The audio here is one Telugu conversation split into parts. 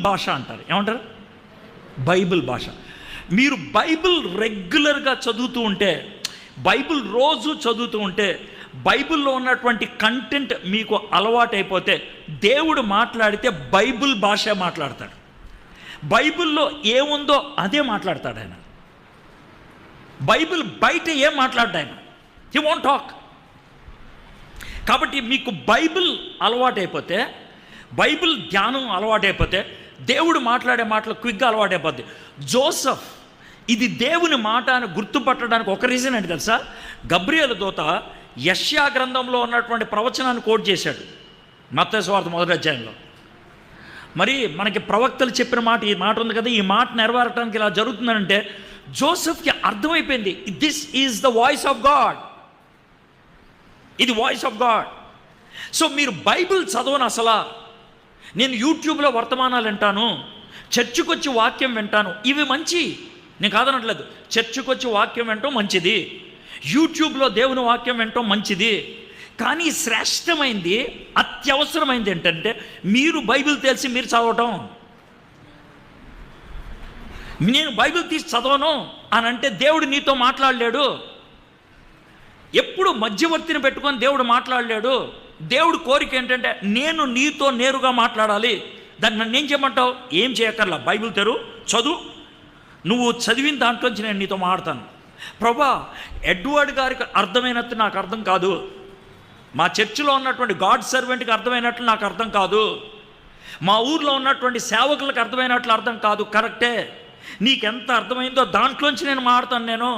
భాష అంటారు. ఏమంటారు? బైబిల్ భాష. మీరు బైబిల్ రెగ్యులర్గా చదువుతూ ఉంటే, బైబిల్ రోజు చదువుతూ ఉంటే, బైబిల్లో ఉన్నటువంటి కంటెంట్ మీకు అలవాటైపోతే, దేవుడు మాట్లాడితే బైబిల్ భాష మాట్లాడతాడు. బైబిల్లో ఏముందో అదే మాట్లాడతాడు ఆయన. బైబిల్ బయట ఏం మాట్లాడ్డా ఆయన, హీ వోంట్ టాక్. కాబట్టి మీకు బైబిల్ అలవాటైపోతే, బైబిల్ ధ్యానం అలవాటైపోతే, దేవుడు మాట్లాడే మాటలు క్విక్గా అలవాటైపోద్ది. జోసెఫ్ ఇది దేవుని మాట అని గుర్తుపట్టడానికి ఒక రీజన్ ఏంటి తెలుసా? గబ్రియేలు దూత యెషయా గ్రంథంలో ఉన్నటువంటి ప్రవచనాన్ని కోట్ చేశాడు మత్తయి సువార్త 1వ అధ్యాయంలో. మరి మనకి ప్రవక్తలు చెప్పిన మాట, ఈ మాట ఉంది కదా, ఈ మాట నెరవేరటానికి ఇలా జరుగుతుందంటే జోసెఫ్కి అర్థమైపోయింది, this is the voice of God, ఇది వాయిస్ ఆఫ్ గాడ్. సో మీరు బైబిల్ చదవను అసలు. నేను యూట్యూబ్లో వర్తమానాలు వింటాను, చర్చికి వచ్చి వాక్యం వింటాను, ఇవి మంచి, నేను కాదనట్లేదు. చర్చికి వచ్చి వాక్యం వినటం మంచిది, యూట్యూబ్లో దేవుని వాక్యం వినటం మంచిది. కానీ శ్రేష్టమైంది, అత్యవసరమైంది ఏంటంటే మీరు బైబిల్ తెలిసి మీరు చదవటం. నేను బైబిల్ తీసి చదవను అని అంటే దేవుడు నీతో మాట్లాడలేడు. ఎప్పుడు మధ్యవర్తిని పెట్టుకొని దేవుడు మాట్లాడలేడు. దేవుడు కోరిక ఏంటంటే నేను నీతో నేరుగా మాట్లాడాలి. దాన్ని నన్ను ఏం చేయమంటావు? ఏం చేయక్కర్లా, బైబిల్ తెరు, చదువు. నువ్వు చదివిన దాంట్లోంచి నేను నీతో మాట్లాడతాను. ప్రభా, ఎడ్వర్డ్ గారికి అర్థమైనట్టు నాకు అర్థం కాదు, మా చర్చిలో ఉన్నటువంటి గాడ్ సర్వెంట్కి అర్థమైనట్లు నాకు అర్థం కాదు, మా ఊర్లో ఉన్నటువంటి సేవకులకు అర్థమైనట్లు అర్థం కాదు. కరెక్టే, నీకెంత అర్థమైందో దాంట్లోంచి నేను మాట్లాడతాను. నేను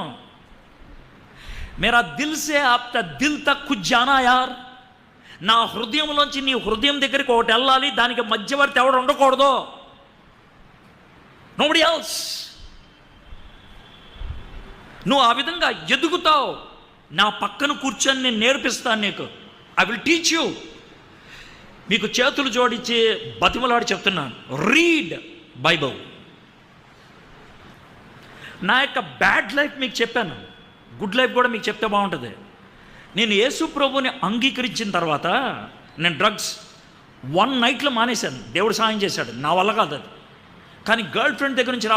మేరా దిల్ సే ఆప్ దిల్ తక్ కుచ్ జానా యార్, నా హృదయంలోంచి నీ హృదయం దగ్గరికి ఒకటి వెళ్ళాలి, దానికి మధ్యవర్తి ఎవడు ఉండకూడదు. Nobody else. నువ్వు ఆ విధంగా ఎదుగుతావు. నా పక్కన కూర్చొని నేను నేర్పిస్తాను నీకు. I will teach you. మీకు చేతులు జోడించి బతిమలాడి చెప్తున్నాను, రీడ్ బైబిల్. నా యొక్క బ్యాడ్ లైఫ్ మీకు చెప్పాను, గుడ్ లైఫ్ కూడా మీకు చెప్తే బాగుంటుంది. నేను యేసు ప్రభువుని అంగీకరించిన తర్వాత నేను డ్రగ్స్ 1 నైట్లో మానేశాను. దేవుడు సాయం చేశాడు, నా వల్ల కాదు అది. కానీ గర్ల్ ఫ్రెండ్ దగ్గర నుంచి